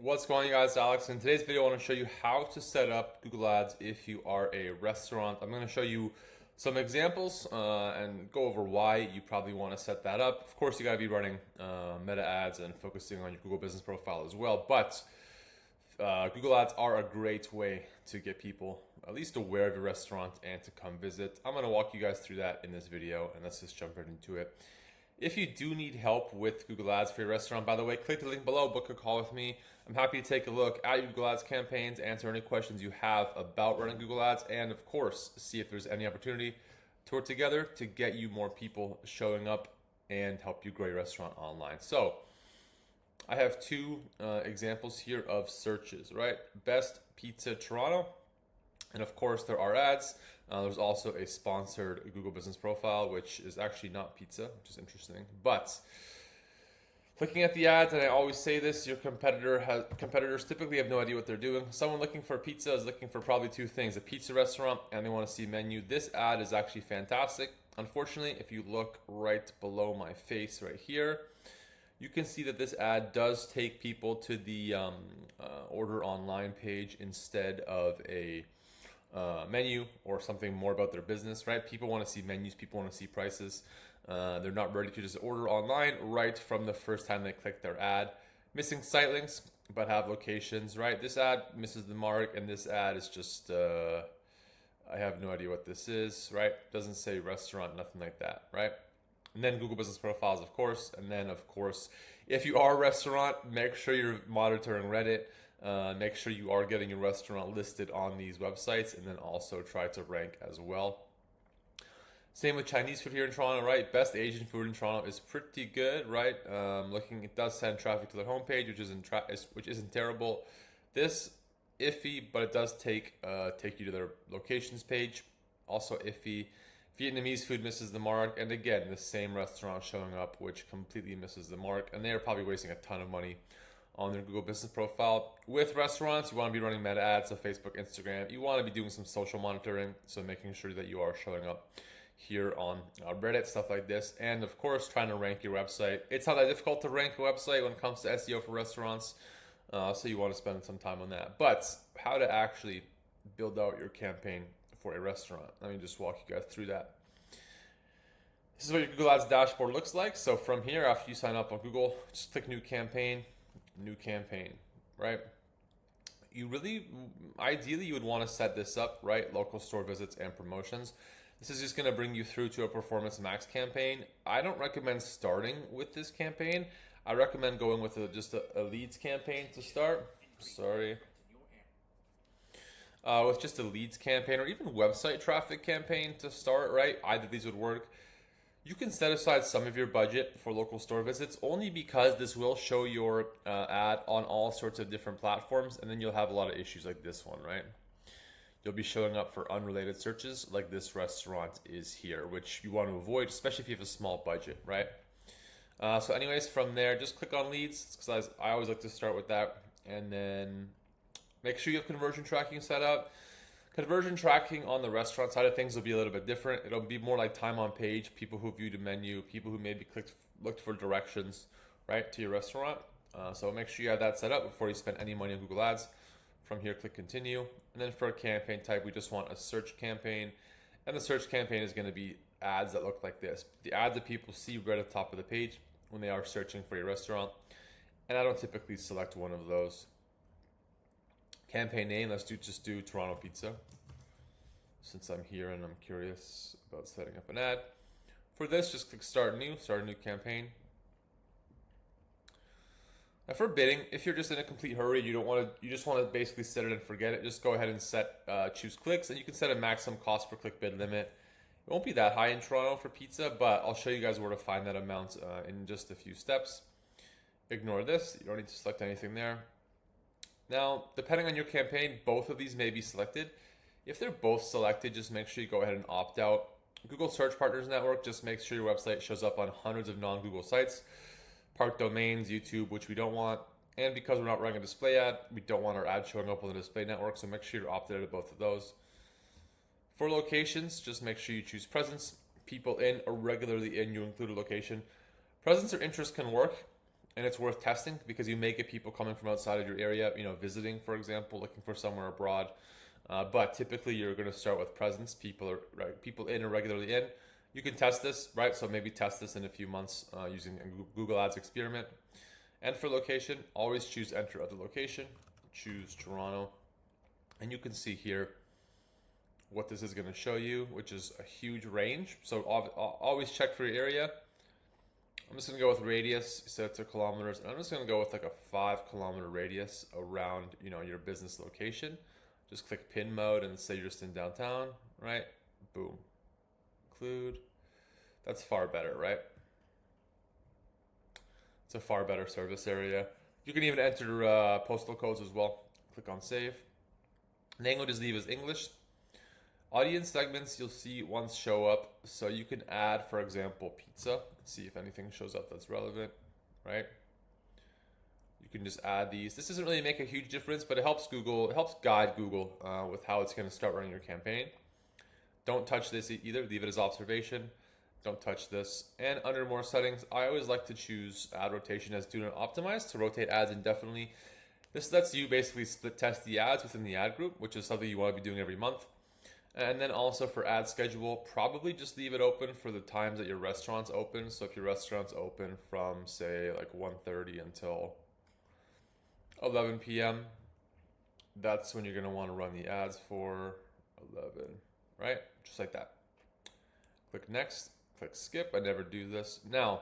What's going on, you guys? Alex. In today's video, I want to show you how to set up Google Ads if you are a restaurant. I'm going to show you some examples and go over why you probably want to set that up. Of course, you got to be running meta ads and focusing on your Google business profile as well. But Google Ads are a great way to get people at least aware of your restaurant and to come visit. I'm going to walk you guys through that in this video, and let's just jump right into it. If you do need help with Google Ads for your restaurant, by the way, click the link below, book a call with me. I'm happy to take a look at your Google Ads campaigns, answer any questions you have about running Google Ads, and of course, see if there's any opportunity to work together to get you more people showing up and help you grow your restaurant online. So, I have two examples here of searches, right? Best Pizza Toronto, and of course, there are ads. There's also a sponsored Google business profile, which is actually not pizza, which is interesting. But looking at the ads, and I always say this, your competitors typically have no idea what they're doing. Someone looking for pizza is looking for probably two things: a pizza restaurant, and they want to see menu. This ad is actually fantastic. Unfortunately, if you look right below my face right here, you can see that this ad does take people to the order online page instead of a menu or something more about their business, right? People want to see menus, people want to see prices. They're not ready to just order online right from the first time they click their ad. Missing site links, but have locations, right? This ad misses the mark, and this ad is just, I have no idea what this is, right? Doesn't say restaurant, nothing like that, right? And then Google Business Profiles, of course. And then, of course, if you are a restaurant, make sure you're monitoring Reddit. Make sure you are getting your restaurant listed on these websites, and then also try to rank as well. Same with Chinese food here in Toronto, right? Best Asian food in Toronto is pretty good, right? It does send traffic to the homepage, which isn't terrible. This iffy, but it does take you to their locations page. Also iffy. Vietnamese food misses the mark, and again, the same restaurant showing up, which completely misses the mark, and they are probably wasting a ton of money on their Google business profile. With restaurants, you want to be running meta ads, so Facebook, Instagram. You want to be doing some social monitoring, so making sure that you are showing up here on Reddit, stuff like this, and of course, trying to rank your website. It's not that difficult to rank a website when it comes to SEO for restaurants, so you want to spend some time on that. But how to actually build out your campaign for a restaurant. Let me just walk you guys through that. This is what your Google Ads dashboard looks like. So from here, after you sign up on Google, just click new campaign, right? Ideally, you would want to set this up, right? Local store visits and promotions. This is just going to bring you through to a Performance Max campaign. I don't recommend starting with this campaign. I recommend going with just a leads campaign to start. With just a leads campaign or even website traffic campaign to start, right? Either of these would work. You can set aside some of your budget for local store visits only because this will show your ad on all sorts of different platforms, and then you'll have a lot of issues like this one, right? You'll be showing up for unrelated searches like this restaurant is here, which you want to avoid, especially if you have a small budget, right? So anyways, from there, just click on leads, because I always like to start with that, and then make sure you have conversion tracking set up. Conversion tracking on the restaurant side of things will be a little bit different. It'll be more like time on page, people who viewed a menu, people who maybe looked for directions, right, to your restaurant. So make sure you have that set up before you spend any money on Google Ads. From here, click continue. And then for a campaign type, we just want a search campaign. And the search campaign is going to be ads that look like this. The ads that people see right at the top of the page when they are searching for your restaurant. And I don't typically select one of those. Campaign name, let's just do Toronto Pizza, since I'm here and I'm curious about setting up an ad. For this, just click start a new campaign. Now for bidding, if you're just in a complete hurry, you just want to basically set it and forget it, just go ahead and choose clicks, and you can set a maximum cost per click bid limit. It won't be that high in Toronto for pizza, but I'll show you guys where to find that amount in just a few steps. Ignore this, you don't need to select anything there. Now, depending on your campaign, both of these may be selected. If they're both selected, just make sure you go ahead and opt out. Google Search Partners Network, just make sure your website shows up on hundreds of non-Google sites. Park domains, YouTube, which we don't want. And because we're not running a display ad, we don't want our ad showing up on the display network, so make sure you're opted out of both of those. For locations, just make sure you choose presence. People in or regularly in, you include a location. Presence or interest can work. and it's worth testing because you may get people coming from outside of your area, visiting, for example, looking for somewhere abroad. But typically, you're going to start with presence. People in or regularly in. You can test this, right? So maybe test this in a few months using a Google Ads experiment. And for location, always choose enter other location. Choose Toronto, and you can see here what this is going to show you, which is a huge range. So always check for your area. I'm just going to go with radius set to kilometers, and I'm just going to go with like a 5-kilometer radius around your business location. Just click pin mode and say you're just in downtown, right? Boom. Include. That's far better, right? It's a far better service area. You can even enter postal codes as well. Click on save. Language leave as English. Audience segments you'll see once show up. So you can add, for example, pizza. See if anything shows up that's relevant, right? You can just add these. This doesn't really make a huge difference, but it helps Google. It helps guide Google with how it's going to start running your campaign. Don't touch this either. Leave it as observation. Don't touch this. And under more settings, I always like to choose ad rotation as do not optimize to rotate ads indefinitely. This lets you basically split test the ads within the ad group, which is something you want to be doing every month. And then also for ad schedule, probably just leave it open for the times that your restaurant's open. So if your restaurant's open from say like 1:30 until 11 p.m., that's when you're going to want to run the ads for 11, right? Just like that. Click next, click skip. I never do this. Now,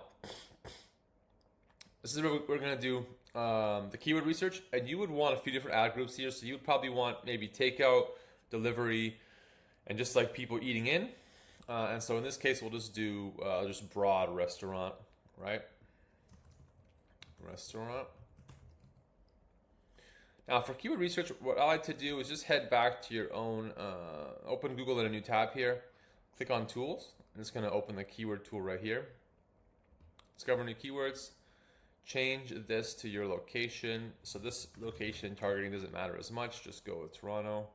this is what we're going to do the keyword research, and you would want a few different ad groups here. So you would probably want maybe takeout, delivery, and just like people eating in. And so in this case, we'll just do just broad restaurant, right? Restaurant. Now for keyword research, what I like to do is just head back to your own, open Google in a new tab here, click on tools, and it's gonna open the keyword tool right here. Discover new keywords, change this to your location. So this location targeting doesn't matter as much, just go with Toronto.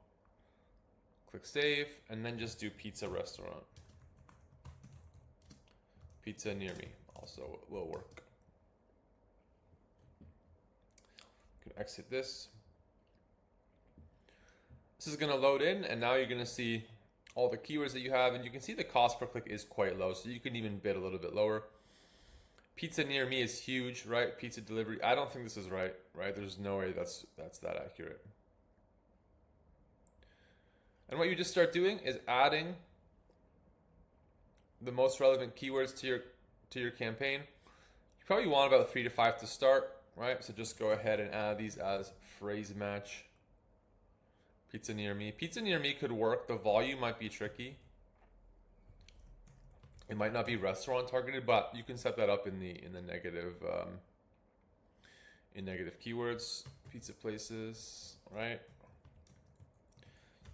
Click save, and then just do pizza restaurant. Pizza near me also will work. You can exit this. This is gonna load in, and now you're gonna see all the keywords that you have, and you can see the cost per click is quite low, so you can even bid a little bit lower. Pizza near me is huge, right? Pizza delivery. I don't think this is right? There's no way that's that accurate. And what you just start doing is adding the most relevant keywords to your campaign. You probably want about 3 to 5 to start, right? So just go ahead and add these as phrase match. Pizza near me. Pizza near me could work. The volume might be tricky. It might not be restaurant targeted, but you can set that up in the negative in negative keywords. Pizza places, right?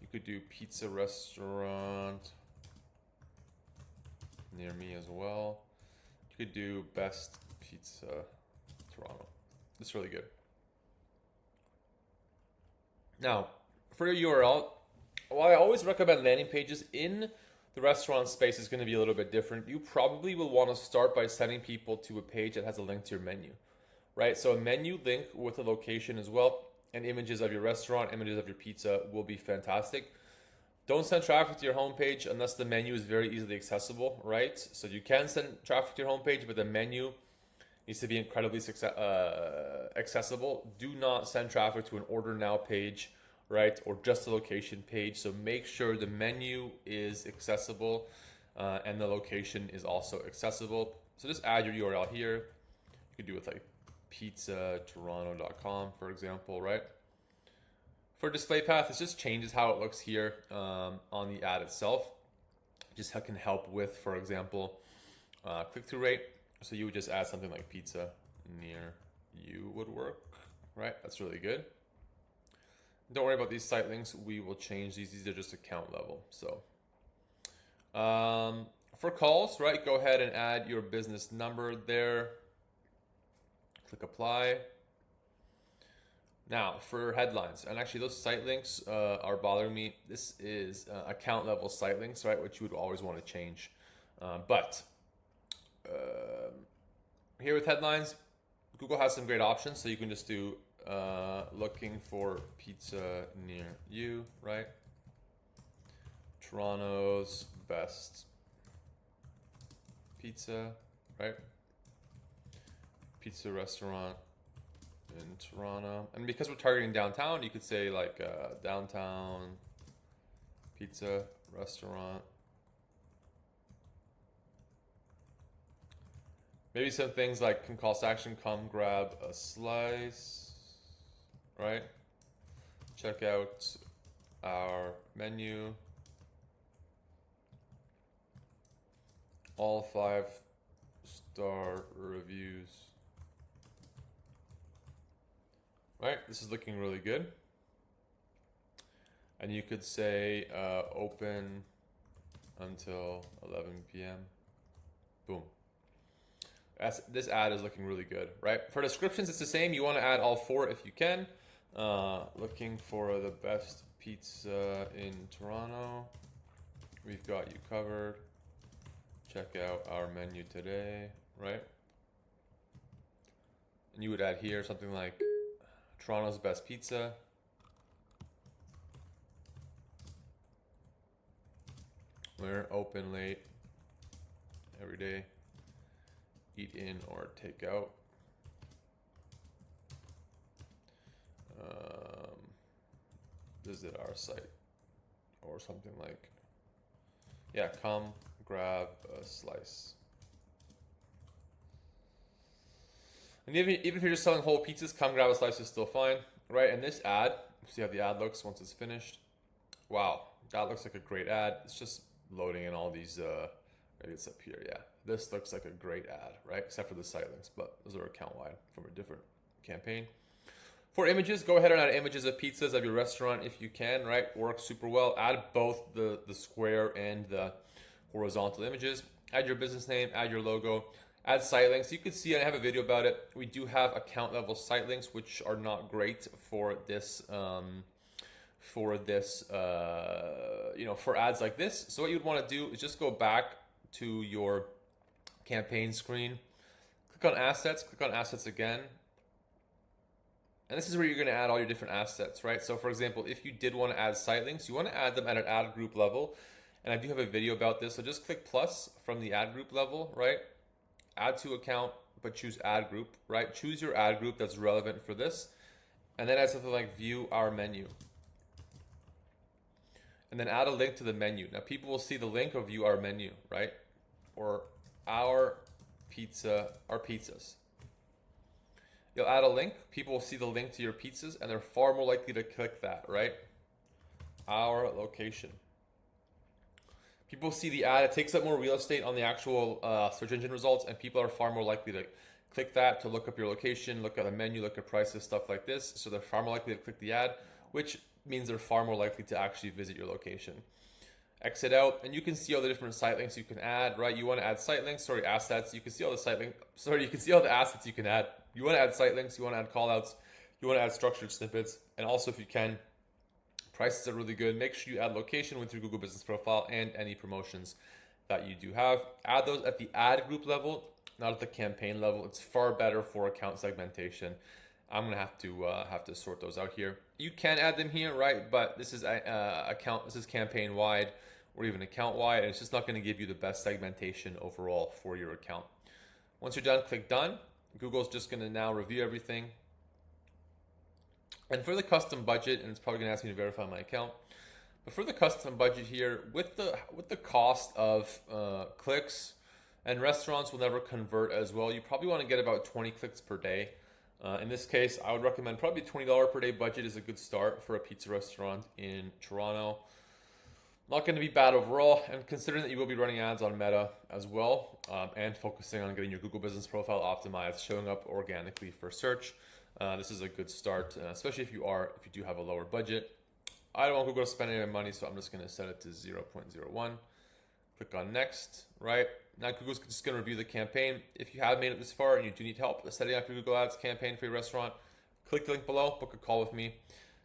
You could do pizza restaurant near me as well. You could do best pizza Toronto. It's really good. Now, for your URL, while I always recommend landing pages in the restaurant space is going to be a little bit different. You probably will want to start by sending people to a page that has a link to your menu, right? So a menu link with a location as well, and images of your restaurant, images of your pizza will be fantastic. Don't send traffic to your homepage unless the menu is very easily accessible, right? So you can send traffic to your homepage, but the menu needs to be incredibly accessible. Do not send traffic to an order now page, right? Or just a location page. So make sure the menu is accessible and the location is also accessible. So just add your URL here. You could do it like pizzatoronto.com, for example, right? For display path, it just changes how it looks here on the ad itself. Just can help with, for example, click-through rate. So you would just add something like pizza near you would work, right? That's really good. Don't worry about these site links. We will change these. These are just account level. So for calls, right, go ahead and add your business number there. Click apply. Now for headlines, and actually those site links are bothering me. This is account level site links, right, which you would always want to change. But here with headlines, Google has some great options, so you can just do looking for pizza near you, right? Toronto's best pizza, right? Pizza restaurant in Toronto. And because we're targeting downtown, you could say like downtown pizza restaurant. Maybe some things like can call to action, come grab a slice, right? Check out our menu. All 5-star reviews. Right, this is looking really good. And you could say open until 11 p.m. Boom. This ad is looking really good, right? For descriptions, it's the same. You want to add all 4 if you can. Looking for the best pizza in Toronto. We've got you covered. Check out our menu today, right? And you would add here something like Toronto's best pizza. We're open late every day. Eat in or take out. Visit our site or something like, yeah, come grab a slice. And even if you're just selling whole pizzas, come grab a slice is still fine, right? And this ad, see how the ad looks once it's finished. Wow, that looks like a great ad. It's just loading in all these, maybe it's up here, yeah. This looks like a great ad, right? Except for the site links, but those are account-wide from a different campaign. For images, go ahead and add images of pizzas of your restaurant if you can, right? Works super well. Add both the square and the horizontal images. Add your business name, add your logo, add site links. You can see I have a video about it. We do have account level site links, which are not great for this, for ads like this. So what you'd want to do is just go back to your campaign screen, click on assets again. And this is where you're going to add all your different assets, right? So for example, if you did want to add site links, you want to add them at an ad group level. And I do have a video about this. So just click plus from the ad group level, right? Add to account, but choose ad group, right? Choose your ad group that's relevant for this. And then add something like view our menu. And then add a link to the menu. Now people will see the link of view our menu, right? Or our pizzas. You'll add a link. People will see the link to your pizzas and they're far more likely to click that, right? Our location. People see the ad. It takes up more real estate on the actual search engine results, and people are far more likely to click that to look up your location, look at the menu, look at prices, stuff like this. So they're far more likely to click the ad, which means they're far more likely to actually visit your location. Exit out, and you can see all the different site links you can add, right? You want to add site links, assets. You can see all the site links. You can see all the assets you can add. You want to add site links, you want to add callouts, you want to add structured snippets, and also if you can, prices are really good. Make sure you add location with your Google Business Profile and any promotions that you do have. Add those at the ad group level, not at the campaign level. It's far better for account segmentation. I'm gonna have to sort those out here. You can add them here, right? But this is this is campaign wide or even account wide, and it's just not going to give you the best segmentation overall for your account. Once you're done, click done. Google's just going to now review everything. And for the custom budget, and it's probably going to ask me to verify my account, but for the custom budget here, with the cost of clicks, and restaurants will never convert as well, you probably want to get about 20 clicks per day. In this case, I would recommend probably $20 per day budget is a good start for a pizza restaurant in Toronto. Not going to be bad overall, and considering that you will be running ads on Meta as well, and focusing on getting your Google Business Profile optimized, showing up organically for search, this is a good start, especially if you do have a lower budget. I don't want Google to spend any money, so I'm just going to set it to 0.01. Click on next, right? Now Google's just going to review the campaign. If you have made it this far and you do need help setting up your Google Ads campaign for your restaurant, click the link below, book a call with me.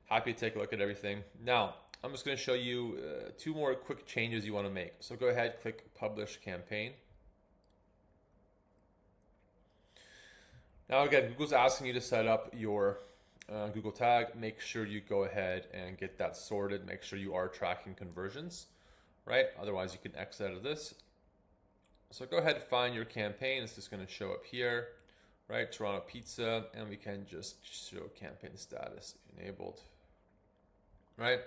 Happy to take a look at everything. Now, I'm just going to show you 2 more quick changes you want to make. So go ahead, click Publish Campaign. Now again, Google's asking you to set up your Google tag. Make sure you go ahead and get that sorted. Make sure you are tracking conversions, right? Otherwise you can exit out of this. So go ahead and find your campaign. It's just going to show up here, right? Toronto Pizza, and we can just show campaign status enabled, right?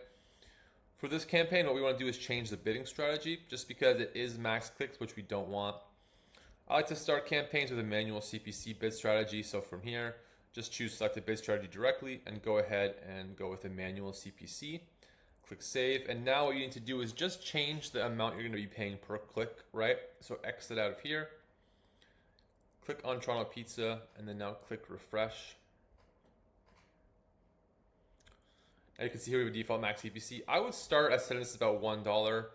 For this campaign, what we want to do is change the bidding strategy just because it is max clicks, which we don't want. I like to start campaigns with a manual CPC bid strategy. So from here, just choose select a bid strategy directly and go ahead and go with a manual CPC. Click save. And now what you need to do is just change the amount you're going to be paying per click, right? So exit out of here, click on Toronto Pizza, and then now click refresh. Now you can see here we have a default max CPC. I would start at setting this about $1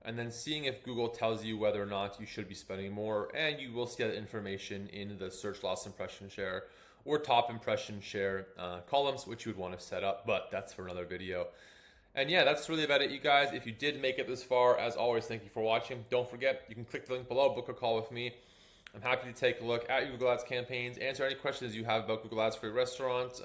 and then seeing if Google tells you whether or not you should be spending more, and you will see that information in the search loss impression share or top impression share columns, which you would want to set up, but that's for another video. And yeah, that's really about it, you guys. If you did make it this far, as always, thank you for watching. Don't forget, you can click the link below, book a call with me. I'm happy to take a look at your Google Ads campaigns, answer any questions you have about Google Ads for your restaurant,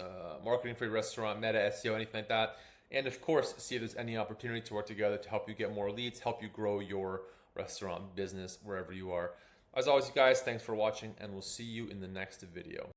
marketing for your restaurant, meta, SEO, anything like that. And of course, see if there's any opportunity to work together to help you get more leads, help you grow your restaurant business wherever you are. As always, you guys, thanks for watching, and we'll see you in the next video.